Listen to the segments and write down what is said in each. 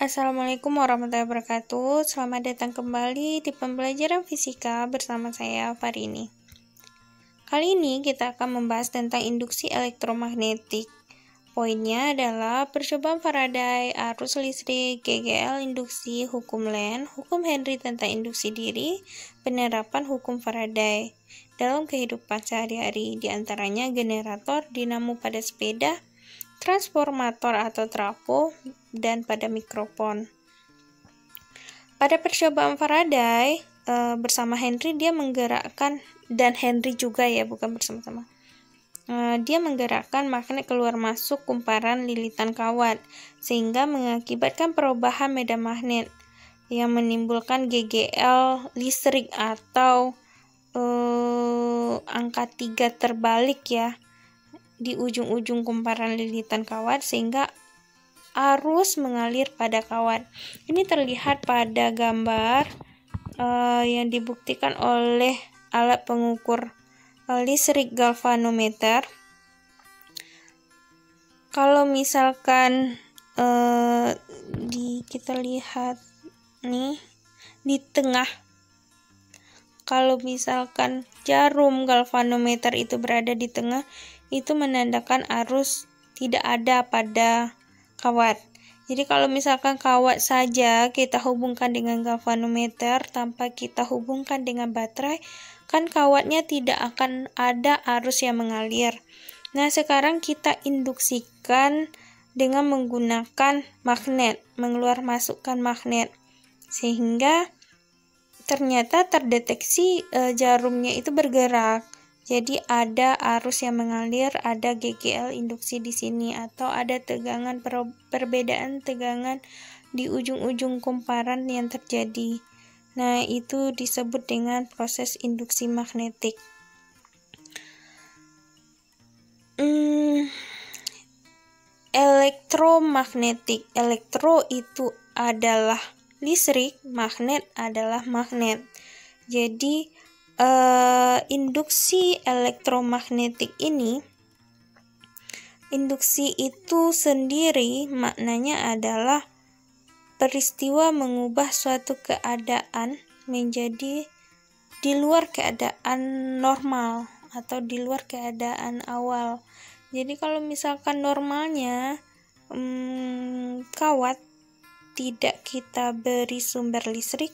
Assalamualaikum warahmatullahi wabarakatuh. Selamat datang kembali di pembelajaran fisika bersama saya Farini. Kali ini kita akan membahas tentang induksi elektromagnetik. Poinnya adalah percobaan Faraday, arus listrik, GGL induksi, hukum Lenz, hukum Henry tentang induksi diri, penerapan hukum Faraday dalam kehidupan sehari-hari, diantaranya generator, dinamo pada sepeda, transformator atau trafo, dan pada mikrofon. Pada percobaan Faraday bersama Henry, dia menggerakkan, dan Henry juga ya, bukan bersama-sama. Dia menggerakkan magnet keluar masuk kumparan lilitan kawat, sehingga mengakibatkan perubahan medan magnet yang menimbulkan GGL listrik atau angka 3 terbalik ya di ujung-ujung kumparan lilitan kawat, sehingga arus mengalir pada kawat. Ini terlihat pada gambar yang dibuktikan oleh alat pengukur listrik galvanometer. Kalau misalkan kita lihat nih di tengah, kalau misalkan jarum galvanometer itu berada di tengah, itu menandakan arus tidak ada pada kawat. Jadi kalau misalkan kawat saja kita hubungkan dengan galvanometer tanpa kita hubungkan dengan baterai, kan kawatnya tidak akan ada arus yang mengalir. Nah, sekarang kita induksikan dengan menggunakan magnet, mengeluar masukkan magnet, sehingga ternyata terdeteksi jarumnya itu bergerak. Jadi ada arus yang mengalir, ada GGL induksi di sini, atau ada tegangan, perbedaan tegangan di ujung-ujung kumparan yang terjadi. Nah, itu disebut dengan proses induksi magnetik. Elektromagnetik. Elektro itu adalah listrik, magnet adalah magnet. Jadi induksi elektromagnetik ini, induksi itu sendiri maknanya adalah peristiwa mengubah suatu keadaan menjadi di luar keadaan normal atau di luar keadaan awal. Jadi kalau misalkan normalnya kawat tidak kita beri sumber listrik,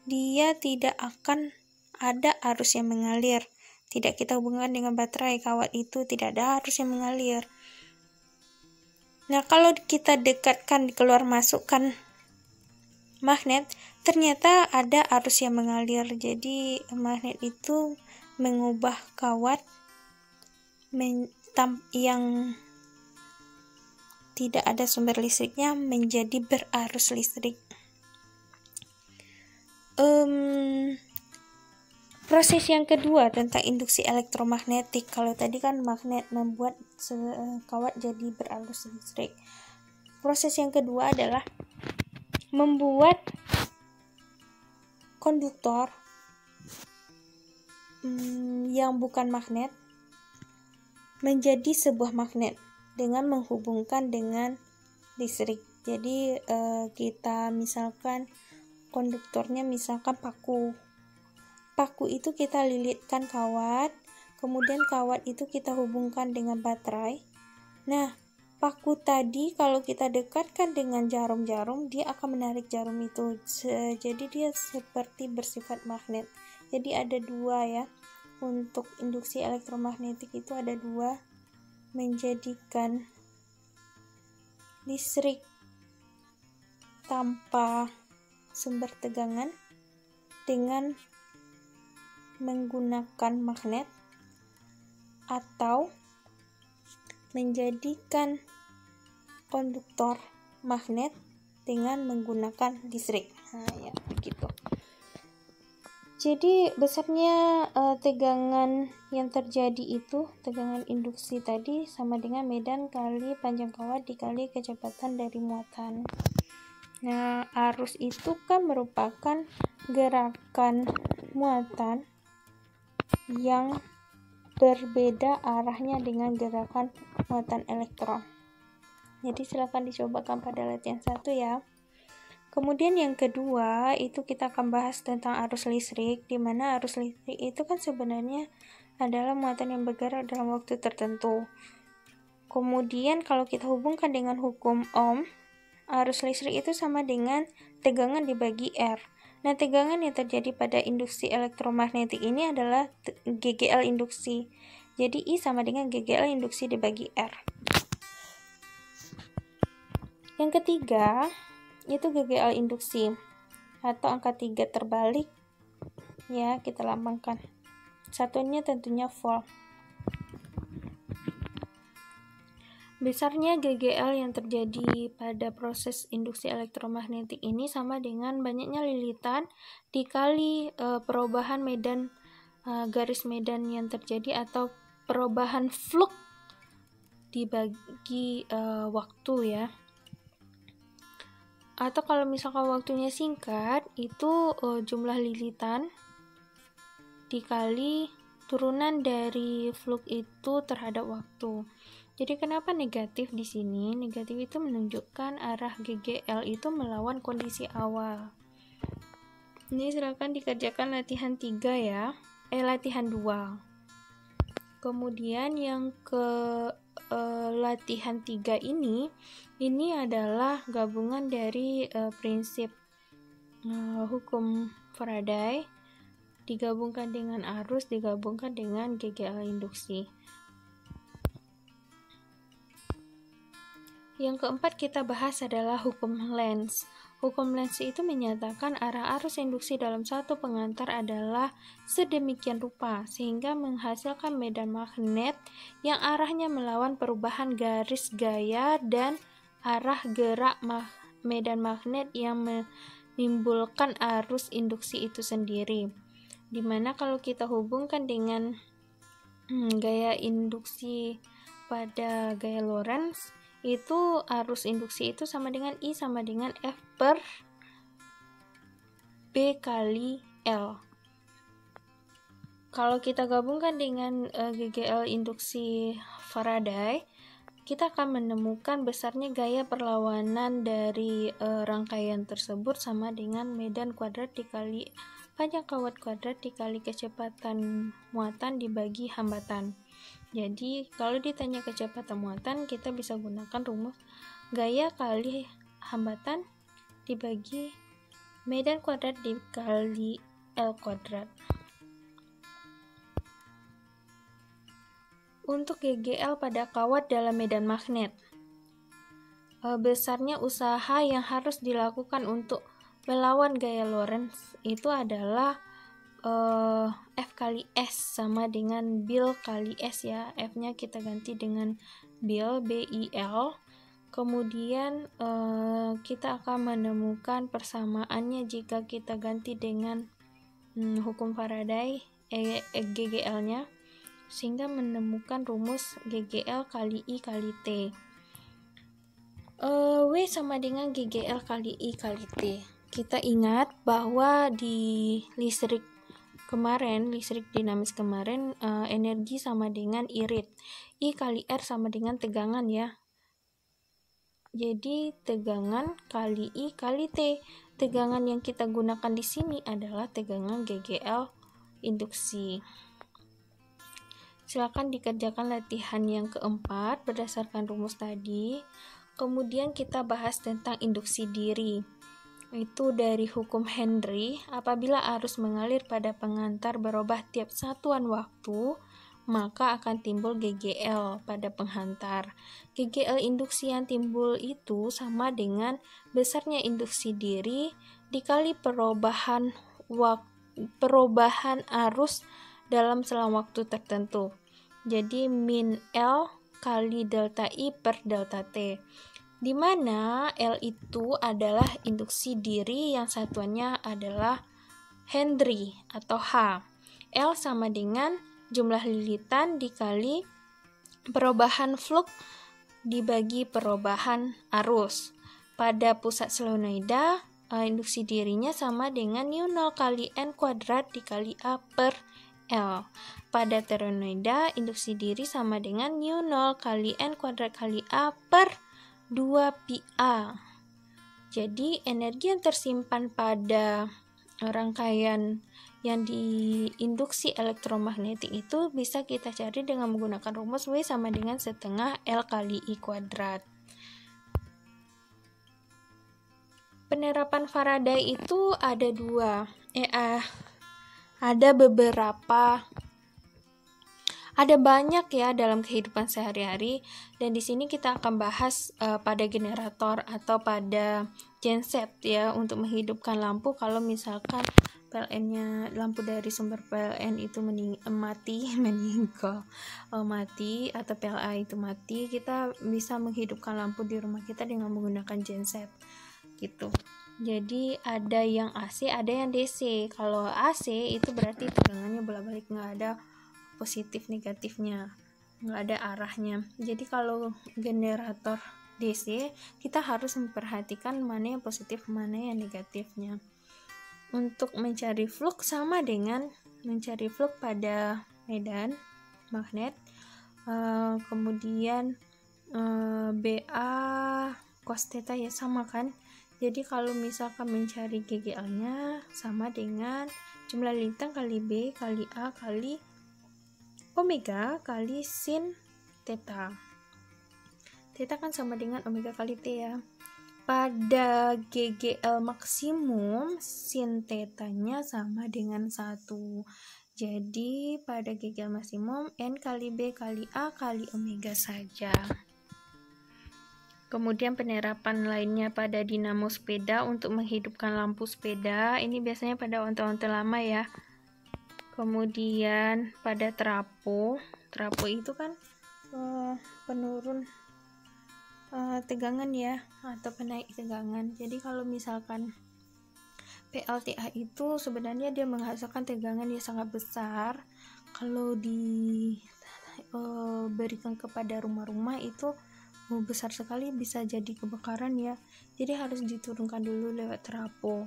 dia tidak akan ada arus yang mengalir. Tidak kita hubungkan dengan baterai, kawat itu tidak ada arus yang mengalir. Nah, kalau kita dekatkan, keluar masukkan magnet, ternyata ada arus yang mengalir. Jadi magnet itu mengubah kawat yang tidak ada sumber listriknya menjadi berarus listrik. Proses yang kedua tentang induksi elektromagnetik. Kalau tadi kan magnet membuat kawat jadi berarus listrik. Proses yang kedua adalah membuat konduktor yang bukan magnet menjadi sebuah magnet dengan menghubungkan dengan listrik. Jadi kita misalkan konduktornya misalkan paku itu kita lilitkan kawat, kemudian kawat itu kita hubungkan dengan baterai. Nah, paku tadi kalau kita dekatkan dengan jarum-jarum, dia akan menarik jarum itu. Jadi dia seperti bersifat magnet. Jadi ada dua ya, untuk induksi elektromagnetik itu ada dua, menjadikan listrik tanpa sumber tegangan dengan menggunakan magnet, atau menjadikan konduktor magnet dengan menggunakan listrik. Nah, ya begitu. Jadi besarnya tegangan yang terjadi itu, tegangan induksi tadi sama dengan medan kali panjang kawat dikali kecepatan dari muatan. Nah, arus itu kan merupakan gerakan muatan yang berbeda arahnya dengan gerakan muatan elektron. Jadi silakan dicobakan pada latihan 1 ya. Kemudian yang kedua, itu kita akan bahas tentang arus listrik, di mana arus listrik itu kan sebenarnya adalah muatan yang bergerak dalam waktu tertentu. Kemudian kalau kita hubungkan dengan hukum Ohm, arus listrik itu sama dengan tegangan dibagi R. Nah, tegangan yang terjadi pada induksi elektromagnetik ini adalah GGL induksi. Jadi I sama dengan GGL induksi dibagi R. Yang ketiga, itu GGL induksi atau angka 3 terbalik ya, kita lambangkan. Satunya tentunya volt. Besarnya GGL yang terjadi pada proses induksi elektromagnetik ini sama dengan banyaknya lilitan dikali perubahan medan garis medan yang terjadi atau perubahan flux dibagi waktu ya. Atau kalau misalkan waktunya singkat, itu jumlah lilitan dikali turunan dari flux itu terhadap waktu. Jadi kenapa negatif di sini? Negatif itu menunjukkan arah GGL itu melawan kondisi awal. Ini silakan dikerjakan latihan 3 ya. Latihan 2. Kemudian yang ke latihan 3 ini adalah gabungan dari prinsip hukum Faraday digabungkan dengan arus, digabungkan dengan GGL induksi. Yang keempat kita bahas adalah hukum Lenz. Hukum Lenz itu menyatakan arah arus induksi dalam satu pengantar adalah sedemikian rupa sehingga menghasilkan medan magnet yang arahnya melawan perubahan garis gaya dan arah gerak medan magnet yang menimbulkan arus induksi itu sendiri. Dimana kalau kita hubungkan dengan gaya induksi pada gaya Lorentz, itu arus induksi itu sama dengan I sama dengan F per B kali L. Kalau kita gabungkan dengan GGL induksi Faraday, kita akan menemukan besarnya gaya perlawanan dari rangkaian tersebut sama dengan medan kuadrat dikali panjang kawat kuadrat dikali kecepatan muatan dibagi hambatan. Jadi kalau ditanya kecepatan muatan, kita bisa gunakan rumus gaya kali hambatan dibagi medan kuadrat dikali L kuadrat. Untuk GGL pada kawat dalam medan magnet, besarnya usaha yang harus dilakukan untuk melawan gaya Lorentz itu adalah F kali S sama dengan Bil kali S ya. F-nya kita ganti dengan Bil, BIL. Kemudian kita akan menemukan persamaannya jika kita ganti dengan hukum Faraday GGL-nya, sehingga menemukan rumus GGL kali I kali T. W sama dengan GGL kali I kali T. Kita ingat bahwa di listrik dinamis kemarin, energi sama dengan irit. I kali R sama dengan tegangan ya. Jadi tegangan kali I kali T. Tegangan yang kita gunakan di sini adalah tegangan GGL induksi. Silakan dikerjakan latihan yang keempat berdasarkan rumus tadi. Kemudian kita bahas tentang induksi diri. Itu dari hukum Henry, apabila arus mengalir pada pengantar berubah tiap satuan waktu, maka akan timbul GGL pada penghantar. GGL induksi yang timbul itu sama dengan besarnya induksi diri dikali perubahan arus dalam selang waktu tertentu. Jadi min L kali delta I per delta T, di mana L itu adalah induksi diri yang satuannya adalah Henry atau H. L sama dengan jumlah lilitan dikali perubahan flux dibagi perubahan arus. Pada pusat solenoida, induksi dirinya sama dengan nu0 kali N kuadrat dikali A per L. Pada toronoida, induksi diri sama dengan nu0 kali N kuadrat kali A per 2 pi A. Jadi energi yang tersimpan pada rangkaian yang diinduksi elektromagnetik itu bisa kita cari dengan menggunakan rumus W sama dengan setengah L kali I kuadrat. Penerapan Faraday itu ada ada banyak ya dalam kehidupan sehari-hari, dan di sini kita akan bahas pada generator atau pada genset ya untuk menghidupkan lampu kalau misalkan PLN-nya, lampu dari sumber PLN itu mati atau PLA itu mati, kita bisa menghidupkan lampu di rumah kita dengan menggunakan genset gitu. Jadi ada yang AC, ada yang DC. Kalau AC itu berarti tegangannya bolak-balik, nggak ada positif negatifnya, nggak ada arahnya. Jadi kalau generator DC kita harus memperhatikan mana yang positif, mana yang negatifnya. Untuk mencari flux sama dengan mencari flux pada medan magnet, kemudian BA cos theta ya sama kan. Jadi kalau misalkan mencari GGL-nya sama dengan jumlah lintang kali B kali A kali omega kali sin theta. Theta kan sama dengan omega kali T ya. Pada GGL maksimum sin theta-nya sama dengan 1. Jadi pada GGL maksimum N kali B kali A kali omega saja. Kemudian penerapan lainnya pada dinamo sepeda untuk menghidupkan lampu sepeda, ini biasanya pada ontel-ontel lama ya. Kemudian pada trapo itu kan penurun tegangan ya, atau penaik tegangan. Jadi kalau misalkan PLTA itu sebenarnya dia menghasilkan tegangan yang sangat besar. Kalau diberikan kepada rumah-rumah itu besar sekali, bisa jadi kebakaran ya. Jadi harus diturunkan dulu lewat trapo.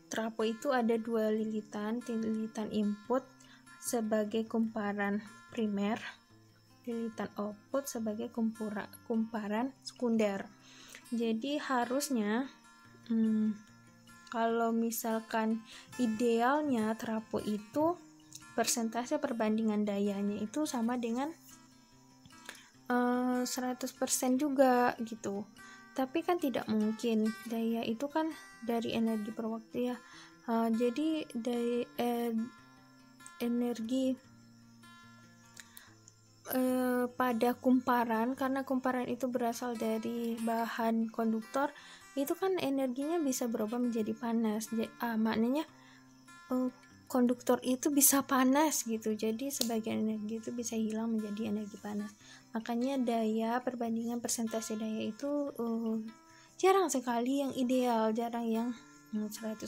Trapo itu ada 2 lilitan input sebagai kumparan primer, lilitan output sebagai kumparan sekunder. Jadi harusnya kalau misalkan idealnya trapo itu persentase perbandingan dayanya itu sama dengan 100% juga gitu. Tapi kan tidak mungkin, daya itu kan dari energi per waktu ya. Jadi dari energi pada kumparan, karena kumparan itu berasal dari bahan konduktor, itu kan energinya bisa berubah menjadi panas. Maknanya konduktor itu bisa panas gitu, jadi sebagian energi itu bisa hilang menjadi energi panas. Makanya daya perbandingan persentase daya itu jarang sekali yang ideal, jarang yang 100%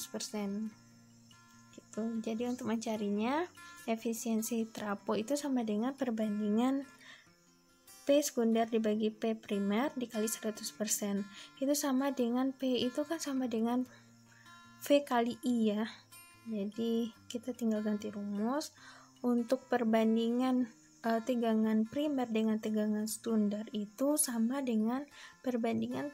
gitu. Jadi untuk mencarinya, efisiensi trapo itu sama dengan perbandingan P sekunder dibagi P primer dikali 100%. Itu sama dengan P itu kan sama dengan V kali I ya. Jadi kita tinggal ganti rumus. Untuk perbandingan tegangan primer dengan tegangan sekunder itu sama dengan perbandingan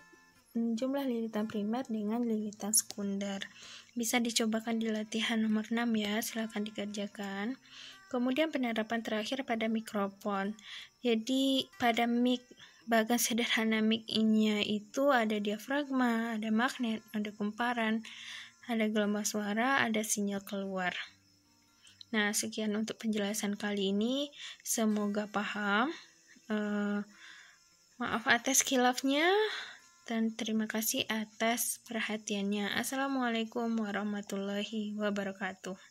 jumlah lilitan primer dengan lilitan sekunder. Bisa dicobakan di latihan nomor 6 ya, silahkan dikerjakan. Kemudian penerapan terakhir pada mikrofon. Jadi pada mic, bagan sederhana mic-nya itu ada diafragma, ada magnet, ada kumparan, ada gelombang suara, ada sinyal keluar. Nah, sekian untuk penjelasan kali ini. Semoga paham. Maaf atas khilafnya dan terima kasih atas perhatiannya. Assalamualaikum warahmatullahi wabarakatuh.